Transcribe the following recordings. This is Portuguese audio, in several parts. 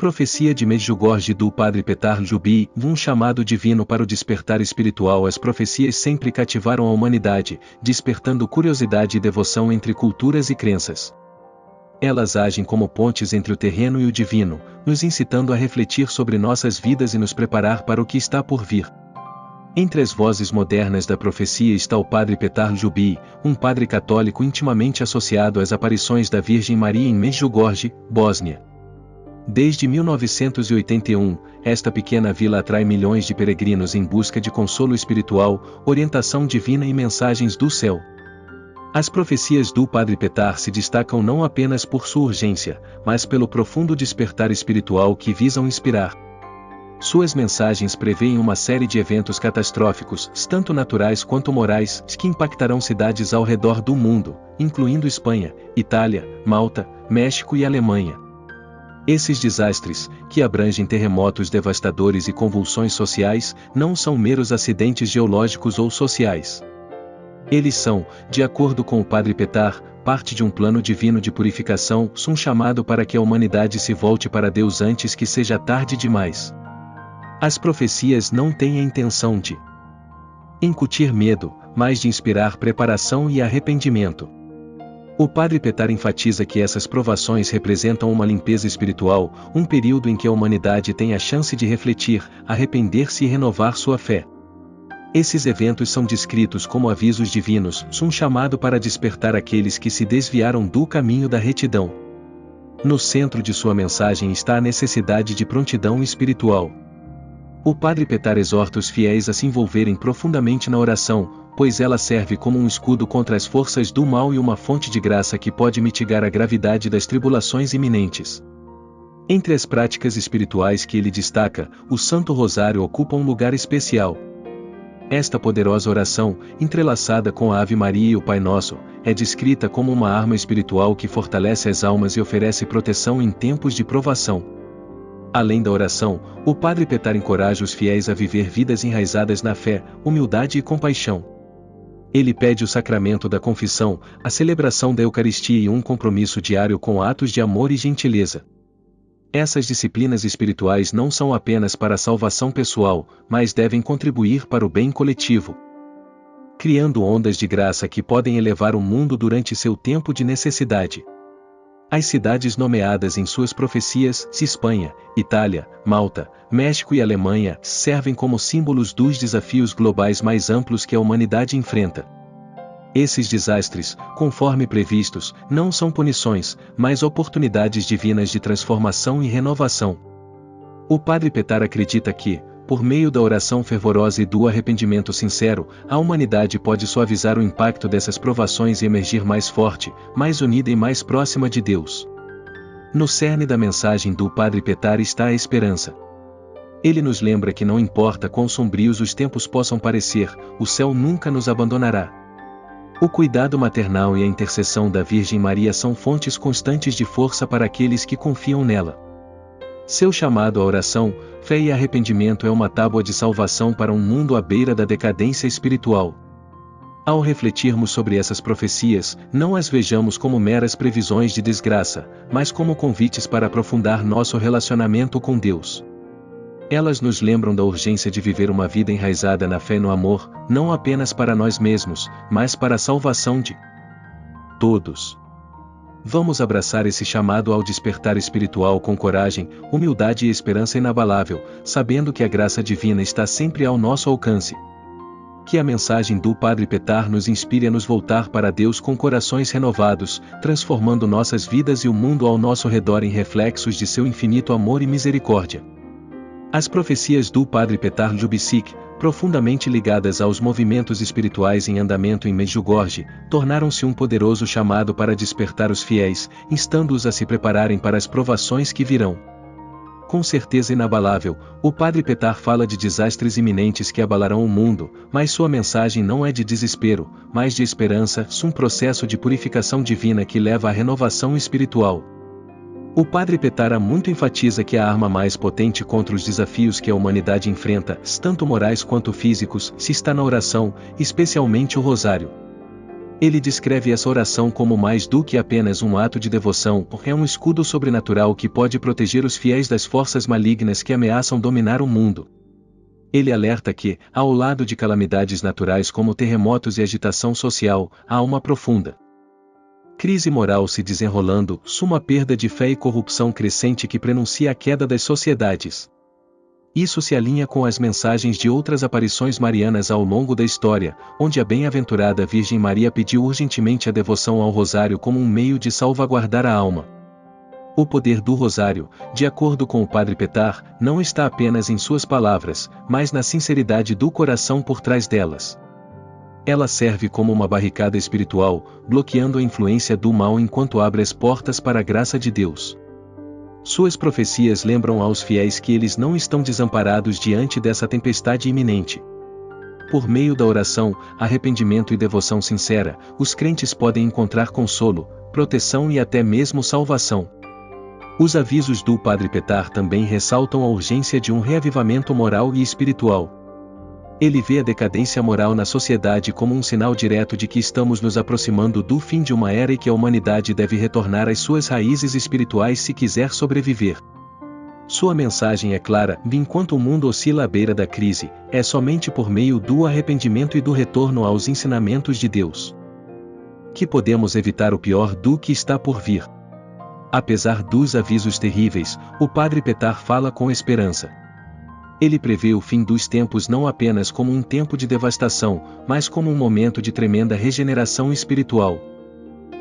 Profecia de Medjugorje do Padre Petar Ljubi, um chamado divino para o despertar espiritual. As profecias sempre cativaram a humanidade, despertando curiosidade e devoção entre culturas e crenças. Elas agem como pontes entre o terreno e o divino, nos incitando a refletir sobre nossas vidas e nos preparar para o que está por vir. Entre as vozes modernas da profecia está o Padre Petar Ljubi, um padre católico intimamente associado às aparições da Virgem Maria em Medjugorje, Bósnia. Desde 1981, esta pequena vila atrai milhões de peregrinos em busca de consolo espiritual, orientação divina e mensagens do céu. As profecias do Padre Petar se destacam não apenas por sua urgência, mas pelo profundo despertar espiritual que visam inspirar. Suas mensagens preveem uma série de eventos catastróficos, tanto naturais quanto morais, que impactarão cidades ao redor do mundo, incluindo Espanha, Itália, Malta, México e Alemanha. Esses desastres, que abrangem terremotos devastadores e convulsões sociais, não são meros acidentes geológicos ou sociais. Eles são, de acordo com o Padre Petar, parte de um plano divino de purificação, um chamado para que a humanidade se volte para Deus antes que seja tarde demais. As profecias não têm a intenção de incutir medo, mas de inspirar preparação e arrependimento. O Padre Petar enfatiza que essas provações representam uma limpeza espiritual, um período em que a humanidade tem a chance de refletir, arrepender-se e renovar sua fé. Esses eventos são descritos como avisos divinos, um chamado para despertar aqueles que se desviaram do caminho da retidão. No centro de sua mensagem está a necessidade de prontidão espiritual. O Padre Petar exorta os fiéis a se envolverem profundamente na oração, pois ela serve como um escudo contra as forças do mal e uma fonte de graça que pode mitigar a gravidade das tribulações iminentes. Entre as práticas espirituais que ele destaca, o Santo Rosário ocupa um lugar especial. Esta poderosa oração, entrelaçada com a Ave Maria e o Pai Nosso, é descrita como uma arma espiritual que fortalece as almas e oferece proteção em tempos de provação. Além da oração, o Padre Petar encoraja os fiéis a viver vidas enraizadas na fé, humildade e compaixão. Ele pede o sacramento da confissão, a celebração da Eucaristia e um compromisso diário com atos de amor e gentileza. Essas disciplinas espirituais não são apenas para a salvação pessoal, mas devem contribuir para o bem coletivo, criando ondas de graça que podem elevar o mundo durante seu tempo de necessidade. As cidades nomeadas em suas profecias, Espanha, Itália, Malta, México e Alemanha, servem como símbolos dos desafios globais mais amplos que a humanidade enfrenta. Esses desastres, conforme previstos, não são punições, mas oportunidades divinas de transformação e renovação. O Padre Petar acredita que, por meio da oração fervorosa e do arrependimento sincero, a humanidade pode suavizar o impacto dessas provações e emergir mais forte, mais unida e mais próxima de Deus. No cerne da mensagem do Padre Petar está a esperança. Ele nos lembra que não importa quão sombrios os tempos possam parecer, o céu nunca nos abandonará. O cuidado maternal e a intercessão da Virgem Maria são fontes constantes de força para aqueles que confiam nela. Seu chamado à oração, fé e arrependimento é uma tábua de salvação para um mundo à beira da decadência espiritual. Ao refletirmos sobre essas profecias, não as vejamos como meras previsões de desgraça, mas como convites para aprofundar nosso relacionamento com Deus. Elas nos lembram da urgência de viver uma vida enraizada na fé e no amor, não apenas para nós mesmos, mas para a salvação de todos. Vamos abraçar esse chamado ao despertar espiritual com coragem, humildade e esperança inabalável, sabendo que a graça divina está sempre ao nosso alcance. Que a mensagem do Padre Petar nos inspire a nos voltar para Deus com corações renovados, transformando nossas vidas e o mundo ao nosso redor em reflexos de seu infinito amor e misericórdia. As profecias do Padre Petar Ljubi, profundamente ligadas aos movimentos espirituais em andamento em Medjugorje, tornaram-se um poderoso chamado para despertar os fiéis, instando-os a se prepararem para as provações que virão. Com certeza inabalável, o Padre Petar fala de desastres iminentes que abalarão o mundo, mas sua mensagem não é de desespero, mas de esperança, um processo de purificação divina que leva à renovação espiritual. O Padre Petar muito enfatiza que a arma mais potente contra os desafios que a humanidade enfrenta, tanto morais quanto físicos, se está na oração, especialmente o rosário. Ele descreve essa oração como mais do que apenas um ato de devoção, é um escudo sobrenatural que pode proteger os fiéis das forças malignas que ameaçam dominar o mundo. Ele alerta que, ao lado de calamidades naturais como terremotos e agitação social, há uma profunda crise moral se desenrolando, suma perda de fé e corrupção crescente que prenuncia a queda das sociedades. Isso se alinha com as mensagens de outras aparições marianas ao longo da história, onde a bem-aventurada Virgem Maria pediu urgentemente a devoção ao rosário como um meio de salvaguardar a alma. O poder do rosário, de acordo com o Padre Petar, não está apenas em suas palavras, mas na sinceridade do coração por trás delas. Ela serve como uma barricada espiritual, bloqueando a influência do mal enquanto abre as portas para a graça de Deus. Suas profecias lembram aos fiéis que eles não estão desamparados diante dessa tempestade iminente. Por meio da oração, arrependimento e devoção sincera, os crentes podem encontrar consolo, proteção e até mesmo salvação. Os avisos do Padre Petar também ressaltam a urgência de um reavivamento moral e espiritual. Ele vê a decadência moral na sociedade como um sinal direto de que estamos nos aproximando do fim de uma era e que a humanidade deve retornar às suas raízes espirituais se quiser sobreviver. Sua mensagem é clara: enquanto o mundo oscila à beira da crise, é somente por meio do arrependimento e do retorno aos ensinamentos de Deus que podemos evitar o pior do que está por vir. Apesar dos avisos terríveis, o Padre Petar fala com esperança. Ele prevê o fim dos tempos não apenas como um tempo de devastação, mas como um momento de tremenda regeneração espiritual.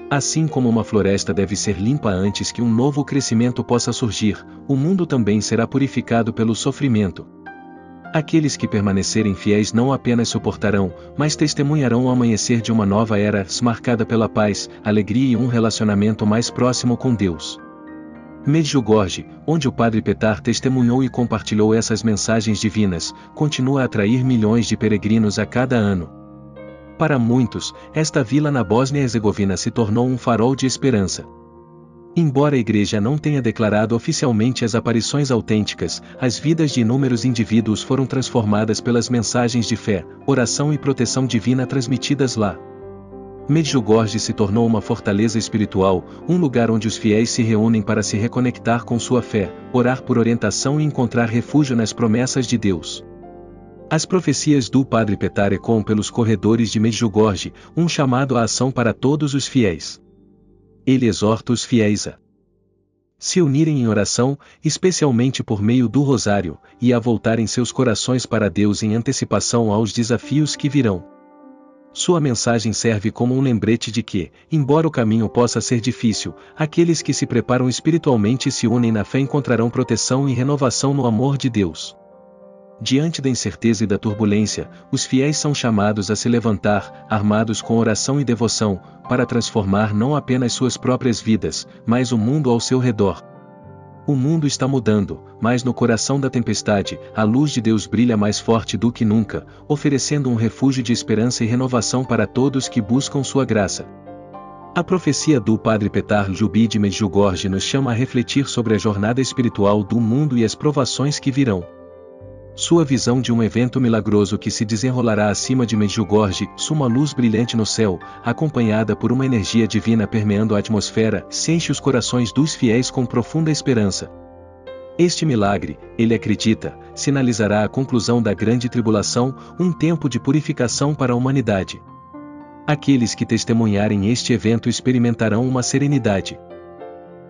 Assim como uma floresta deve ser limpa antes que um novo crescimento possa surgir, o mundo também será purificado pelo sofrimento. Aqueles que permanecerem fiéis não apenas suportarão, mas testemunharão o amanhecer de uma nova era, marcada pela paz, alegria e um relacionamento mais próximo com Deus. Medjugorje, onde o Padre Petar testemunhou e compartilhou essas mensagens divinas, continua a atrair milhões de peregrinos a cada ano. Para muitos, esta vila na Bósnia-Herzegovina se tornou um farol de esperança. Embora a Igreja não tenha declarado oficialmente as aparições autênticas, as vidas de inúmeros indivíduos foram transformadas pelas mensagens de fé, oração e proteção divina transmitidas lá. Medjugorje se tornou uma fortaleza espiritual, um lugar onde os fiéis se reúnem para se reconectar com sua fé, orar por orientação e encontrar refúgio nas promessas de Deus. As profecias do Padre Petar ecoam pelos corredores de Medjugorje, um chamado à ação para todos os fiéis. Ele exorta os fiéis a se unirem em oração, especialmente por meio do rosário, e a voltarem seus corações para Deus em antecipação aos desafios que virão. Sua mensagem serve como um lembrete de que, embora o caminho possa ser difícil, aqueles que se preparam espiritualmente e se unem na fé encontrarão proteção e renovação no amor de Deus. Diante da incerteza e da turbulência, os fiéis são chamados a se levantar, armados com oração e devoção, para transformar não apenas suas próprias vidas, mas o mundo ao seu redor. O mundo está mudando, mas no coração da tempestade, a luz de Deus brilha mais forte do que nunca, oferecendo um refúgio de esperança e renovação para todos que buscam sua graça. A profecia do Padre Petar Ljubi de Medjugorje nos chama a refletir sobre a jornada espiritual do mundo e as provações que virão. Sua visão de um evento milagroso que se desenrolará acima de Medjugorje, uma luz brilhante no céu, acompanhada por uma energia divina permeando a atmosfera, enche os corações dos fiéis com profunda esperança. Este milagre, ele acredita, sinalizará a conclusão da grande tribulação, um tempo de purificação para a humanidade. Aqueles que testemunharem este evento experimentarão uma serenidade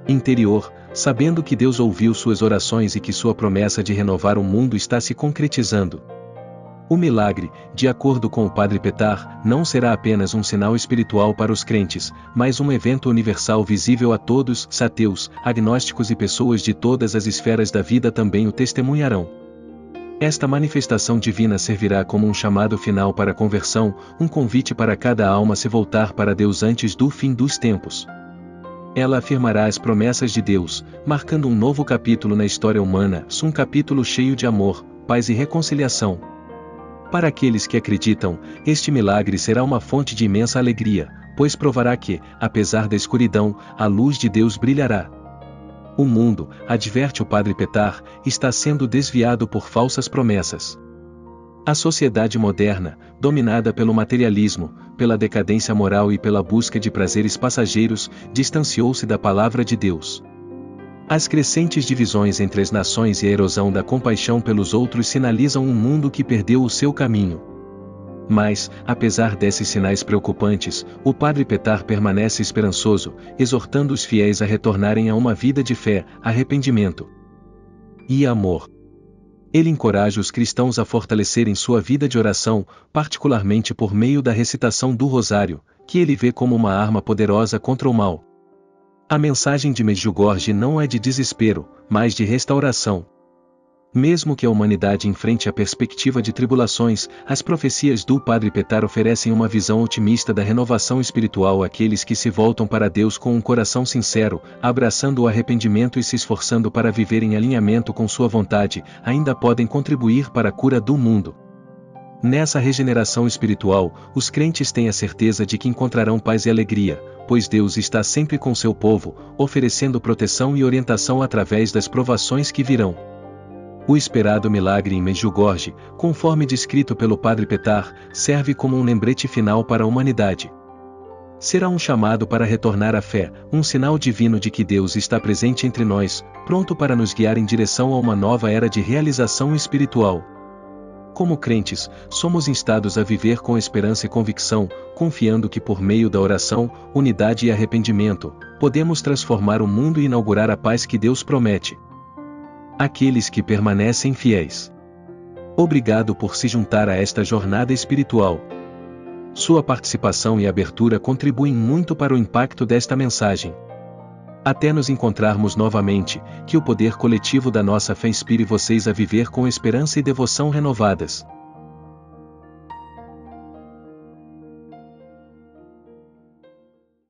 interior, sabendo que Deus ouviu suas orações e que sua promessa de renovar o mundo está se concretizando. O milagre, de acordo com o Padre Petar, não será apenas um sinal espiritual para os crentes, mas um evento universal visível a todos, ateus, agnósticos e pessoas de todas as esferas da vida também o testemunharão. Esta manifestação divina servirá como um chamado final para a conversão, um convite para cada alma se voltar para Deus antes do fim dos tempos. Ela afirmará as promessas de Deus, marcando um novo capítulo na história humana, um capítulo cheio de amor, paz e reconciliação. Para aqueles que acreditam, este milagre será uma fonte de imensa alegria, pois provará que, apesar da escuridão, a luz de Deus brilhará. O mundo, adverte o Padre Petar, está sendo desviado por falsas promessas. A sociedade moderna, dominada pelo materialismo, pela decadência moral e pela busca de prazeres passageiros, distanciou-se da palavra de Deus. As crescentes divisões entre as nações e a erosão da compaixão pelos outros sinalizam um mundo que perdeu o seu caminho. Mas, apesar desses sinais preocupantes, o Padre Petar permanece esperançoso, exortando os fiéis a retornarem a uma vida de fé, arrependimento e amor. Ele encoraja os cristãos a fortalecerem sua vida de oração, particularmente por meio da recitação do Rosário, que ele vê como uma arma poderosa contra o mal. A mensagem de Medjugorje não é de desespero, mas de restauração. Mesmo que a humanidade enfrente a perspectiva de tribulações, as profecias do Padre Petar oferecem uma visão otimista da renovação espiritual àqueles que se voltam para Deus com um coração sincero, abraçando o arrependimento e se esforçando para viver em alinhamento com sua vontade, ainda podem contribuir para a cura do mundo. Nessa regeneração espiritual, os crentes têm a certeza de que encontrarão paz e alegria, pois Deus está sempre com seu povo, oferecendo proteção e orientação através das provações que virão. O esperado milagre em Medjugorje, conforme descrito pelo Padre Petar, serve como um lembrete final para a humanidade. Será um chamado para retornar à fé, um sinal divino de que Deus está presente entre nós, pronto para nos guiar em direção a uma nova era de realização espiritual. Como crentes, somos instados a viver com esperança e convicção, confiando que por meio da oração, unidade e arrependimento, podemos transformar o mundo e inaugurar a paz que Deus promete. Aqueles que permanecem fiéis. Obrigado por se juntar a esta jornada espiritual. Sua participação e abertura contribuem muito para o impacto desta mensagem. Até nos encontrarmos novamente, que o poder coletivo da nossa fé inspire vocês a viver com esperança e devoção renovadas.